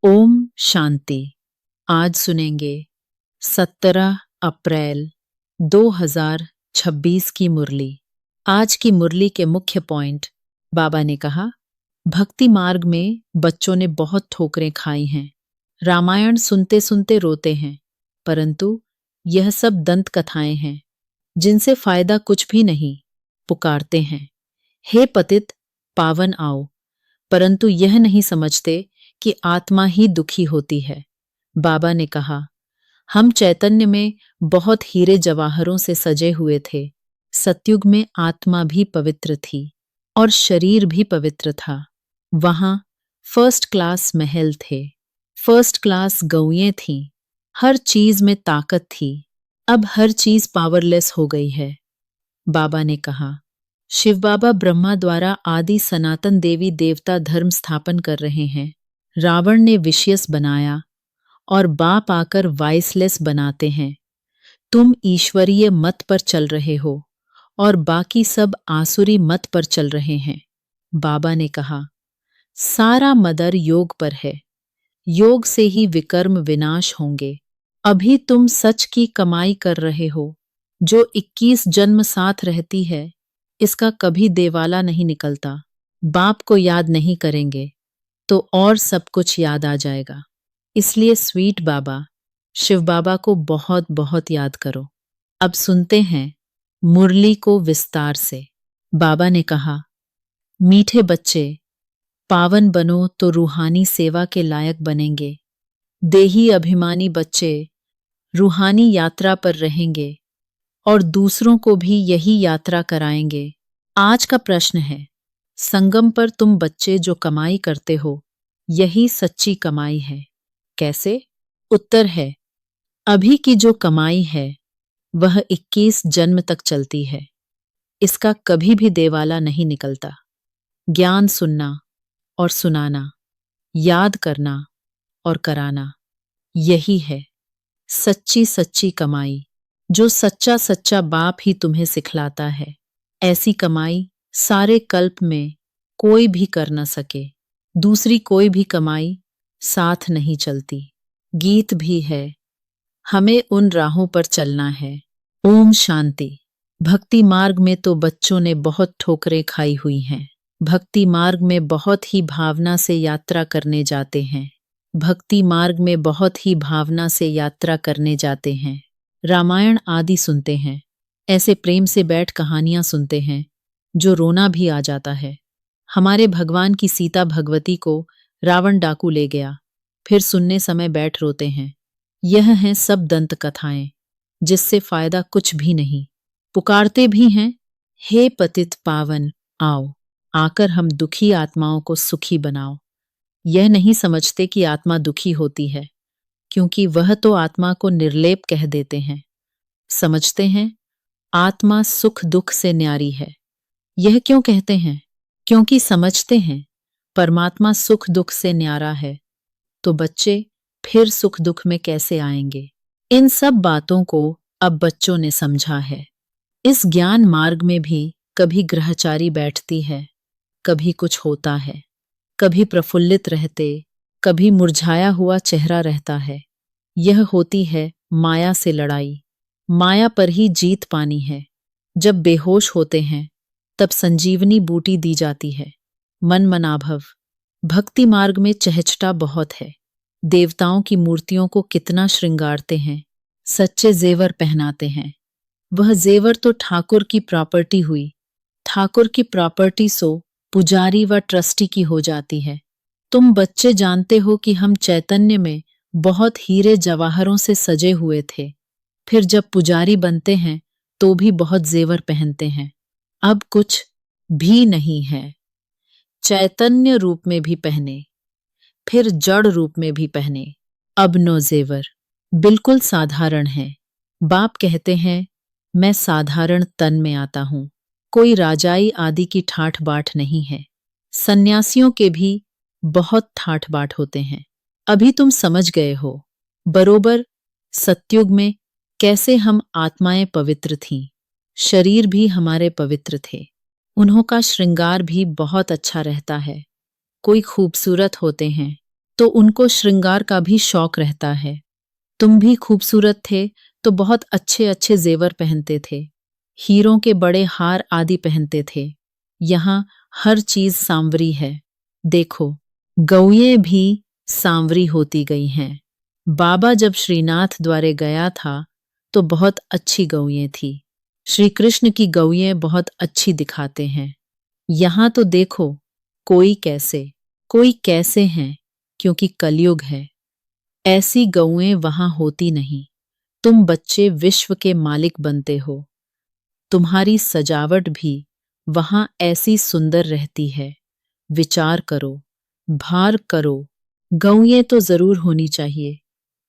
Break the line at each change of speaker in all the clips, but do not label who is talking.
ओम शांति। आज सुनेंगे 17 अप्रैल 2026 की मुरली। आज की मुरली के मुख्य पॉइंट। बाबा ने कहा, भक्ति मार्ग में बच्चों ने बहुत ठोकरें खाई हैं। रामायण सुनते सुनते रोते हैं, परंतु यह सब दंत कथाएं हैं जिनसे फायदा कुछ भी नहीं। पुकारते हैं, हे पतित पावन आओ, परंतु यह नहीं समझते कि आत्मा ही दुखी होती है। बाबा ने कहा, हम चैतन्य में बहुत हीरे जवाहरों से सजे हुए थे। सतयुग में आत्मा भी पवित्र थी और शरीर भी पवित्र था। वहां फर्स्ट क्लास महल थे, फर्स्ट क्लास गौएं थीं, हर चीज में ताकत थी। अब हर चीज पावरलेस हो गई है। बाबा ने कहा, शिव बाबा ब्रह्मा द्वारा आदि सनातन देवी देवता धर्म स्थापन कर रहे हैं। रावण ने विशियस बनाया और बाप आकर वाइसलेस बनाते हैं। तुम ईश्वरीय मत पर चल रहे हो और बाकी सब आसुरी मत पर चल रहे हैं। बाबा ने कहा, सारा मदर योग पर है, योग से ही विकर्म विनाश होंगे। अभी तुम सच की कमाई कर रहे हो। जो 21 जन्म साथ रहती है, इसका कभी देवाला नहीं निकलता। बाप को याद नहीं करेंगे तो और सब कुछ याद आ जाएगा। इसलिए स्वीट बाबा शिव बाबा को बहुत बहुत याद करो। अब सुनते हैं मुरली को विस्तार से। बाबा ने कहा, मीठे बच्चे, पावन बनो तो रूहानी सेवा के लायक बनेंगे। देही अभिमानी बच्चे रूहानी यात्रा पर रहेंगे और दूसरों को भी यही यात्रा कराएंगे। आज का प्रश्न है, संगम पर तुम बच्चे जो कमाई करते हो, यही सच्ची कमाई है। कैसे? उत्तर है, अभी की जो कमाई है वह 21 जन्म तक चलती है। इसका कभी भी देवाला नहीं निकलता। ज्ञान सुनना और सुनाना, याद करना और कराना, यही है सच्ची सच्ची कमाई, जो सच्चा सच्चा बाप ही तुम्हें सिखलाता है। ऐसी कमाई सारे कल्प में कोई भी कर न सके। दूसरी कोई भी कमाई साथ नहीं चलती। गीत भी है, हमें उन राहों पर चलना है। ओम शांति। भक्ति मार्ग में तो बच्चों ने बहुत ठोकरें खाई हुई हैं। भक्ति मार्ग में बहुत ही भावना से यात्रा करने जाते हैं। भक्ति मार्ग में बहुत ही भावना से यात्रा करने जाते हैं। रामायण आदि सुनते हैं, ऐसे प्रेम से बैठ कहानियां सुनते हैं जो रोना भी आ जाता है। हमारे भगवान की सीता भगवती को रावण डाकू ले गया, फिर सुनने समय बैठ रोते हैं। यह हैं सब दंत कथाएं जिससे फायदा कुछ भी नहीं। पुकारते भी हैं, हे पतित पावन आओ, आकर हम दुखी आत्माओं को सुखी बनाओ। यह नहीं समझते कि आत्मा दुखी होती है, क्योंकि वह तो आत्मा को निर्लेप कह देते हैं। समझते हैं आत्मा सुख दुख से न्यारी है। यह क्यों कहते हैं? क्योंकि समझते हैं परमात्मा सुख दुख से न्यारा है, तो बच्चे फिर सुख दुख में कैसे आएंगे? इन सब बातों को अब बच्चों ने समझा है। इस ज्ञान मार्ग में भी कभी ग्रहचारी बैठती है, कभी कुछ होता है, कभी प्रफुल्लित रहते, कभी मुरझाया हुआ चेहरा रहता है। यह होती है माया से लड़ाई। माया पर ही जीत पानी है। जब बेहोश होते हैं तब संजीवनी बूटी दी जाती है। मन मनाभव। भक्ति मार्ग में चहचटा बहुत है। देवताओं की मूर्तियों को कितना श्रृंगारते हैं, सच्चे जेवर पहनाते हैं। वह जेवर तो ठाकुर की प्रॉपर्टी हुई। ठाकुर की प्रॉपर्टी सो पुजारी व ट्रस्टी की हो जाती है। तुम बच्चे जानते हो कि हम चैतन्य में बहुत हीरे जवाहरों से सजे हुए थे, फिर जब पुजारी बनते हैं तो भी बहुत जेवर पहनते हैं। अब कुछ भी नहीं है। चैतन्य रूप में भी पहने, फिर जड़ रूप में भी पहने। अब नो जेवर, बिल्कुल साधारण है। बाप कहते हैं, मैं साधारण तन में आता हूं, कोई राजाई आदि की ठाठ बाट नहीं है। सन्यासियों के भी बहुत ठाठ बाट होते हैं। अभी तुम समझ गए हो बरोबर सतयुग में कैसे हम आत्माएं पवित्र थीं, शरीर भी हमारे पवित्र थे। उन्हों का श्रृंगार भी बहुत अच्छा रहता है। कोई खूबसूरत होते हैं, तो उनको श्रृंगार का भी शौक रहता है। तुम भी खूबसूरत थे तो बहुत अच्छे अच्छे जेवर पहनते थे, हीरों के बड़े हार आदि पहनते थे। यहाँ हर चीज सांवरी है। देखो, गौएं भी सांवरी होती गई हैं। बाबा जब श्रीनाथ द्वारे गया था तो बहुत अच्छी गौएं थी। श्री कृष्ण की गौएं बहुत अच्छी दिखाते हैं। यहाँ तो देखो, कोई कैसे हैं, क्योंकि कलयुग है। ऐसी गौएं वहां होती नहीं। तुम बच्चे विश्व के मालिक बनते हो। तुम्हारी सजावट भी वहां ऐसी सुंदर रहती है। विचार करो, भार करो। गौएं तो जरूर होनी चाहिए।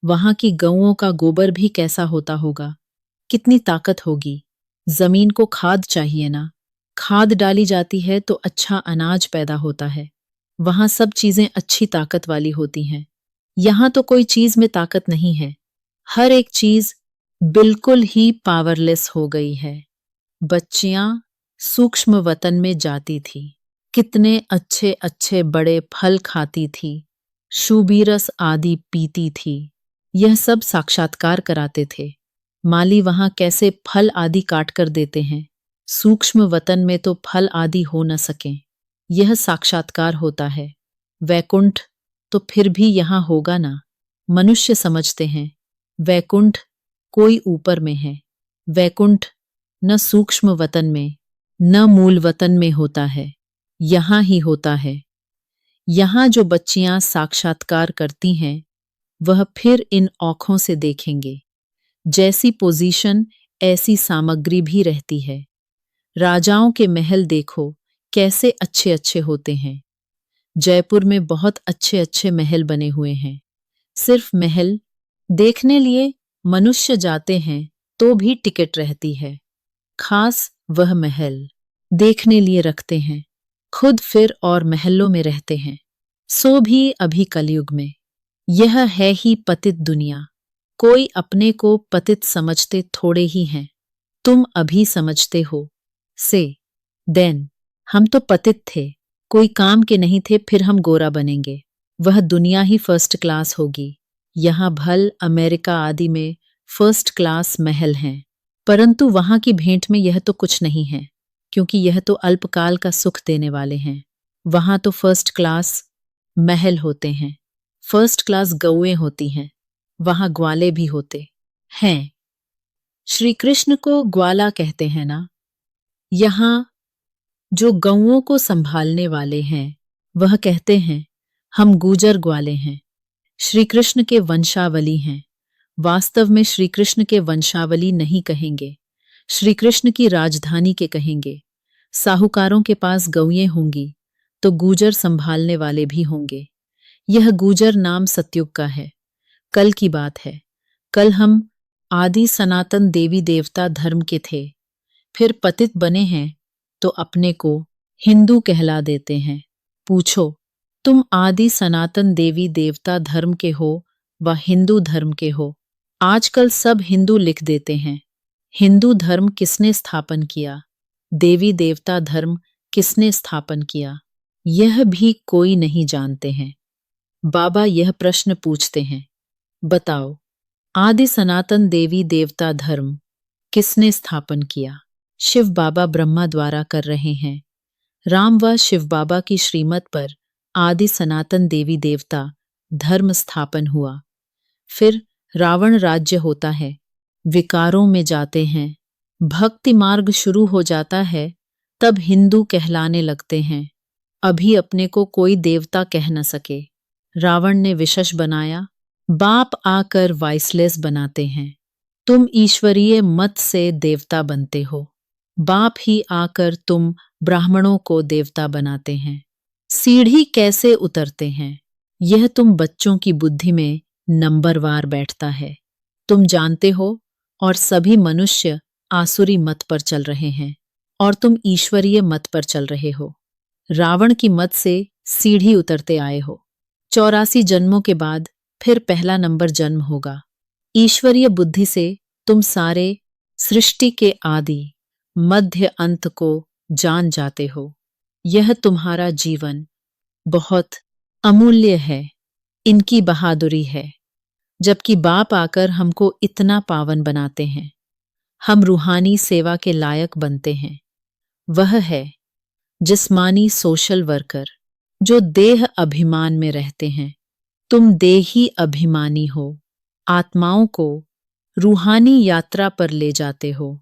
वहां की गौओं का गोबर भी कैसा होता होगा, कितनी ताकत होगी। जमीन को खाद चाहिए ना, खाद डाली जाती है तो अच्छा अनाज पैदा होता है। वहां सब चीजें अच्छी ताकत वाली होती हैं। यहां तो कोई चीज में ताकत नहीं है। हर एक चीज बिल्कुल ही पावरलेस हो गई है। बच्चियां सूक्ष्म वतन में जाती थी, कितने अच्छे अच्छे बड़े फल खाती थी, शूबीरस आदि पीती थी। यह सब साक्षात्कार कराते थे। माली वहां कैसे फल आदि काट कर देते हैं। सूक्ष्म वतन में तो फल आदि हो न सकें। यह साक्षात्कार होता है। वैकुंठ तो फिर भी यहां होगा ना। मनुष्य समझते हैं वैकुंठ कोई ऊपर में है। वैकुंठ न सूक्ष्म वतन में न मूल वतन में होता है, यहां ही होता है। यहां जो बच्चियां साक्षात्कार करती हैं वह फिर इन आँखों से देखेंगे। जैसी पोजीशन ऐसी सामग्री भी रहती है। राजाओं के महल देखो कैसे अच्छे अच्छे होते हैं। जयपुर में बहुत अच्छे अच्छे महल बने हुए हैं। सिर्फ महल देखने लिए मनुष्य जाते हैं तो भी टिकट रहती है। खास वह महल देखने लिए रखते हैं, खुद फिर और महलों में रहते हैं। सो भी अभी कलयुग में। यह है ही पतित दुनिया। कोई अपने को पतित समझते थोड़े ही हैं। तुम अभी समझते हो से देन हम तो पतित थे, कोई काम के नहीं थे, फिर हम गोरा बनेंगे। वह दुनिया ही फर्स्ट क्लास होगी। यहाँ भल अमेरिका आदि में फर्स्ट क्लास महल हैं, परंतु वहां की भेंट में यह तो कुछ नहीं है, क्योंकि यह तो अल्पकाल का सुख देने वाले हैं। वहां तो फर्स्ट क्लास महल होते हैं, फर्स्ट क्लास गौएं होती हैं, वहां ग्वाले भी होते हैं। श्री कृष्ण को ग्वाला कहते हैं ना। यहां जो गौओं को संभालने वाले हैं वह कहते हैं हम गुजर ग्वाले हैं, श्री कृष्ण के वंशावली हैं। वास्तव में श्री कृष्ण के वंशावली नहीं कहेंगे, श्री कृष्ण की राजधानी के कहेंगे। साहूकारों के पास गौएं होंगी तो गुजर संभालने वाले भी होंगे। यह गुजर नाम सतयुग का है, कल की बात है। कल हम आदि सनातन देवी देवता धर्म के थे, फिर पतित बने हैं तो अपने को हिंदू कहला देते हैं। पूछो, तुम आदि सनातन देवी देवता धर्म के हो व हिंदू धर्म के हो? आजकल सब हिंदू लिख देते हैं। हिंदू धर्म किसने स्थापन किया? देवी देवता धर्म किसने स्थापन किया? यह भी कोई नहीं जानते हैं। बाबा यह प्रश्न पूछते हैं, बताओ, आदि सनातन देवी देवता धर्म किसने स्थापन किया? शिव बाबा ब्रह्मा द्वारा कर रहे हैं। राम व शिव बाबा की श्रीमत पर आदि सनातन देवी देवता धर्म स्थापन हुआ। फिर रावण राज्य होता है, विकारों में जाते हैं, भक्ति मार्ग शुरू हो जाता है, तब हिंदू कहलाने लगते हैं। अभी अपने को कोई देवता कह न सके। रावण ने विशेष बनाया, बाप आकर वाइसलेस बनाते हैं। तुम ईश्वरीय मत से देवता बनते हो, बाप ही आकर तुम ब्राह्मणों को देवता बनाते हैं। सीढ़ी कैसे उतरते हैं यह तुम बच्चों की बुद्धि में नंबरवार बैठता है। तुम जानते हो, और सभी मनुष्य आसुरी मत पर चल रहे हैं और तुम ईश्वरीय मत पर चल रहे हो। रावण की मत से सीढ़ी उतरते आए हो। 84 जन्मों के बाद फिर पहला नंबर जन्म होगा। ईश्वरीय बुद्धि से तुम सारे सृष्टि के आदि मध्य अंत को जान जाते हो। यह तुम्हारा जीवन बहुत अमूल्य है। इनकी बहादुरी है। जबकि बाप आकर हमको इतना पावन बनाते हैं, हम रूहानी सेवा के लायक बनते हैं। वह है जिस्मानी सोशल वर्कर जो देह अभिमान में रहते हैं। तुम देही अभिमानी हो, आत्माओं को रूहानी यात्रा पर ले जाते हो।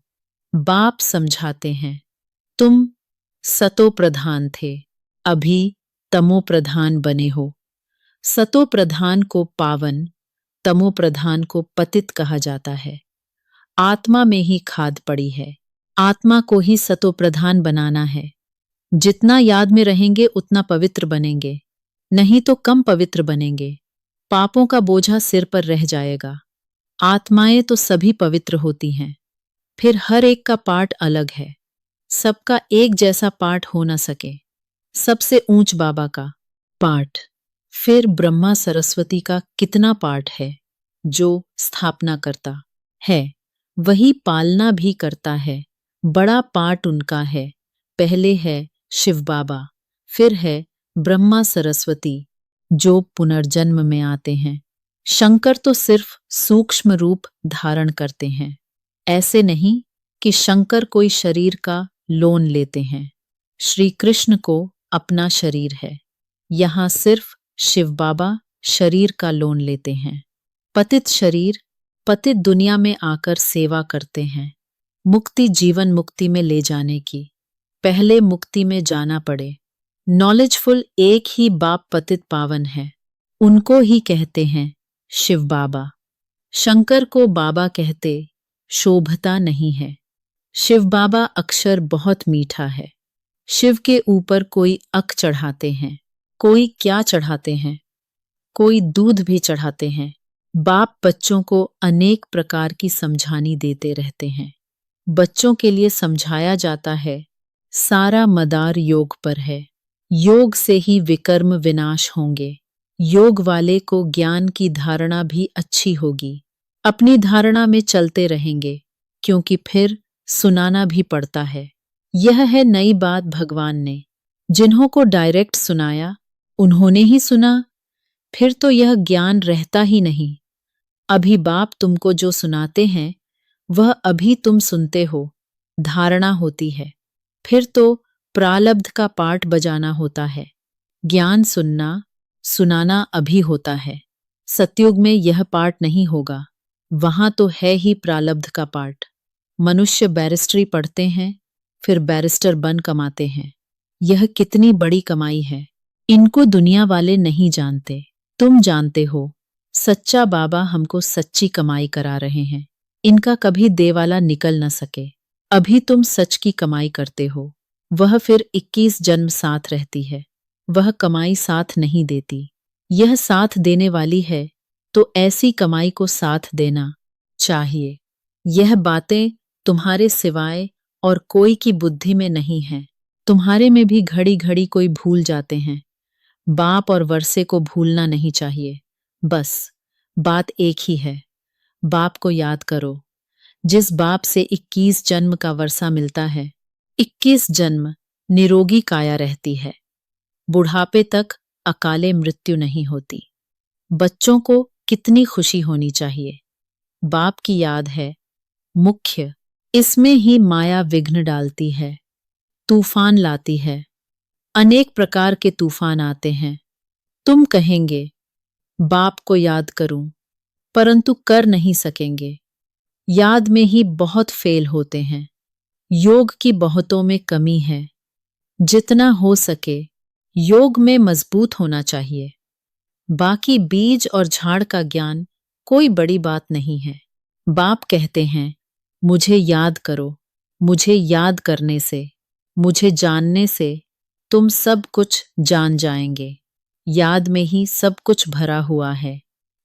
बाप समझाते हैं, तुम सतो प्रधान थे, अभी तमो प्रधान बने हो। सतो प्रधान को पावन, तमो प्रधान को पतित कहा जाता है। आत्मा में ही खाद पड़ी है, आत्मा को ही सतो प्रधान बनाना है। जितना याद में रहेंगे उतना पवित्र बनेंगे, नहीं तो कम पवित्र बनेंगे। पापों का बोझा सिर पर रह जाएगा। आत्माएं तो सभी पवित्र होती हैं, फिर हर एक का पाठ अलग है। सबका एक जैसा पाठ हो न सके। सबसे ऊंच बाबा का पाठ, फिर ब्रह्मा सरस्वती का कितना पाठ है। जो स्थापना करता है वही पालना भी करता है। बड़ा पाठ उनका है। पहले है शिव बाबा, फिर है ब्रह्मा सरस्वती जो पुनर्जन्म में आते हैं। शंकर तो सिर्फ सूक्ष्म रूप धारण करते हैं। ऐसे नहीं कि शंकर कोई शरीर का लोन लेते हैं। श्री कृष्ण को अपना शरीर है। यहाँ सिर्फ शिव बाबा शरीर का लोन लेते हैं। पतित शरीर पतित दुनिया में आकर सेवा करते हैं। मुक्ति जीवन मुक्ति में ले जाने की, पहले मुक्ति में जाना पड़े। नॉलेजफुल एक ही बाप पतित पावन है, उनको ही कहते हैं शिव बाबा। शंकर को बाबा कहते शोभता नहीं है। शिव बाबा अक्षर बहुत मीठा है। शिव के ऊपर कोई अक चढ़ाते हैं, कोई क्या चढ़ाते हैं, कोई दूध भी चढ़ाते हैं। बाप बच्चों को अनेक प्रकार की समझानी देते रहते हैं। बच्चों के लिए समझाया जाता है, सारा मदार योग पर है। योग से ही विकर्म विनाश होंगे। योग वाले को ज्ञान की धारणा भी अच्छी होगी। अपनी धारणा में चलते रहेंगे, क्योंकि फिर सुनाना भी पड़ता है। यह है नई बात भगवान ने। जिन्हों को डायरेक्ट सुनाया उन्होंने ही सुना, फिर तो यह ज्ञान रहता ही नहीं। अभी बाप तुमको जो सुनाते हैं वह अभी तुम सुनते हो, धारणा होती है। फिर तो प्रालब्ध का पाठ बजाना होता है। ज्ञान सुनना सुनाना अभी होता है। सतयुग में यह पाठ नहीं होगा, वहां तो है ही प्रालब्ध का पाठ। मनुष्य बैरिस्ट्री पढ़ते हैं, फिर बैरिस्टर बन कमाते हैं। यह कितनी बड़ी कमाई है, इनको दुनिया वाले नहीं जानते। तुम जानते हो, सच्चा बाबा हमको सच्ची कमाई करा रहे हैं। इनका कभी देवाला निकल न सके। अभी तुम सच की कमाई करते हो, वह फिर 21 जन्म साथ रहती है। वह कमाई साथ नहीं देती, यह साथ देने वाली है, तो ऐसी कमाई को साथ देना चाहिए। यह बातें तुम्हारे सिवाय और कोई की बुद्धि में नहीं है। तुम्हारे में भी घड़ी घड़ी कोई भूल जाते हैं। बाप और वर्षे को भूलना नहीं चाहिए। बस बात एक ही है, बाप को याद करो। जिस बाप से 21 जन्म का वर्षा मिलता है, 21 जन्म निरोगी काया रहती है। बुढ़ापे तक अकाले मृत्यु नहीं होती। बच्चों को कितनी खुशी होनी चाहिए। बाप की याद है मुख्य, इसमें ही माया विघ्न डालती है, तूफान लाती है। अनेक प्रकार के तूफान आते हैं। तुम कहेंगे बाप को याद करूं, परंतु कर नहीं सकेंगे। याद में ही बहुत फेल होते हैं। योग की बहुतों में कमी है। जितना हो सके योग में मजबूत होना चाहिए। बाकी बीज और झाड़ का ज्ञान कोई बड़ी बात नहीं है। बाप कहते हैं, मुझे याद करो। मुझे याद करने से, मुझे जानने से तुम सब कुछ जान जाएंगे। याद में ही सब कुछ भरा हुआ है।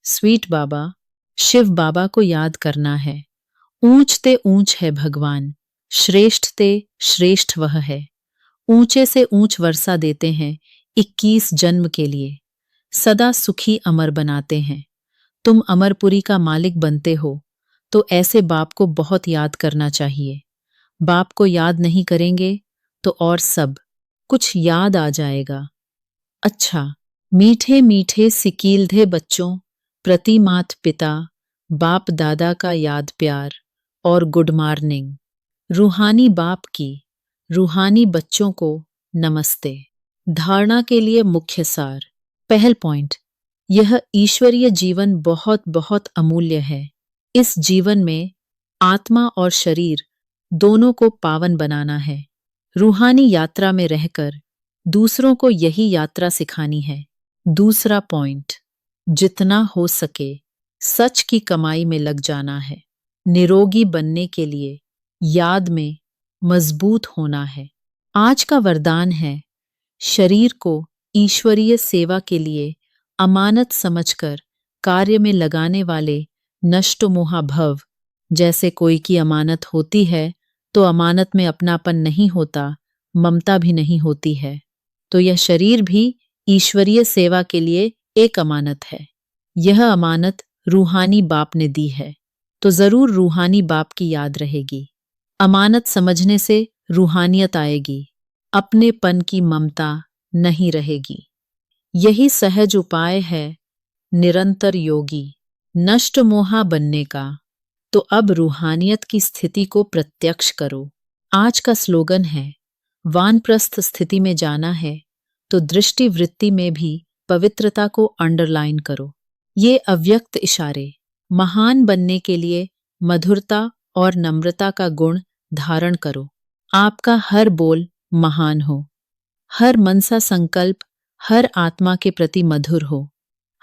स्वीट बाबा, शिव बाबा को याद करना है। ऊंच ते ऊंच है भगवान, श्रेष्ठ ते श्रेष्ठ वह है। ऊंचे से ऊंच वर्षा देते हैं 21 जन्म के लिए। सदा सुखी अमर बनाते हैं। तुम अमरपुरी का मालिक बनते हो, तो ऐसे बाप को बहुत याद करना चाहिए। बाप को याद नहीं करेंगे तो और सब कुछ याद आ जाएगा। अच्छा, मीठे मीठे सिकीलधे बच्चों प्रति मात पिता बाप दादा का याद प्यार और गुड मॉर्निंग। रूहानी बाप की रूहानी बच्चों को नमस्ते। धारणा के लिए मुख्य सार। पहल पॉइंट, यह ईश्वरीय जीवन बहुत बहुत अमूल्य है। इस जीवन में आत्मा और शरीर दोनों को पावन बनाना है। रूहानी यात्रा में रहकर दूसरों को यही यात्रा सिखानी है। दूसरा पॉइंट, जितना हो सके सच की कमाई में लग जाना है। निरोगी बनने के लिए याद में मजबूत होना है। आज का वरदान है, शरीर को ईश्वरीय सेवा के लिए अमानत समझकर कार्य में लगाने वाले नष्टमोहा भव। जैसे कोई की अमानत होती है तो अमानत में अपनापन नहीं होता, ममता भी नहीं होती है। तो यह शरीर भी ईश्वरीय सेवा के लिए एक अमानत है। यह अमानत रूहानी बाप ने दी है, तो जरूर रूहानी बाप की याद रहेगी। अमानत समझने से रूहानियत आएगी, अपनेपन की ममता नहीं रहेगी। यही सहज उपाय है निरंतर योगी नष्ट मोहा बनने का। तो अब रूहानियत की स्थिति को प्रत्यक्ष करो। आज का स्लोगन है, वानप्रस्थ स्थिति में जाना है तो दृष्टि वृत्ति में भी पवित्रता को अंडरलाइन करो। ये अव्यक्त इशारे महान बनने के लिए मधुरता और नम्रता का गुण धारण करो। आपका हर बोल महान हो, हर मनसा संकल्प हर आत्मा के प्रति मधुर हो,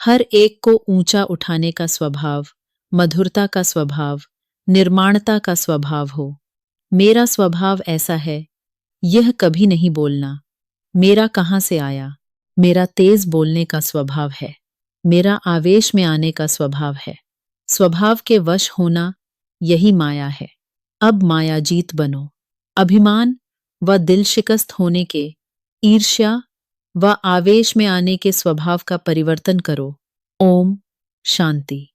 हर एक को ऊंचा उठाने का स्वभाव, मधुरता का स्वभाव, निर्माणता का स्वभाव हो। मेरा स्वभाव ऐसा है, यह कभी नहीं बोलना मेरा कहाँ से आया। मेरा तेज बोलने का स्वभाव है, मेरा आवेश में आने का स्वभाव है। स्वभाव के वश होना यही माया है। अब माया जीत बनो। अभिमान व दिल शिकस्त होने के, ईर्ष्या व आवेश में आने के स्वभाव का परिवर्तन करो। ओम शांति।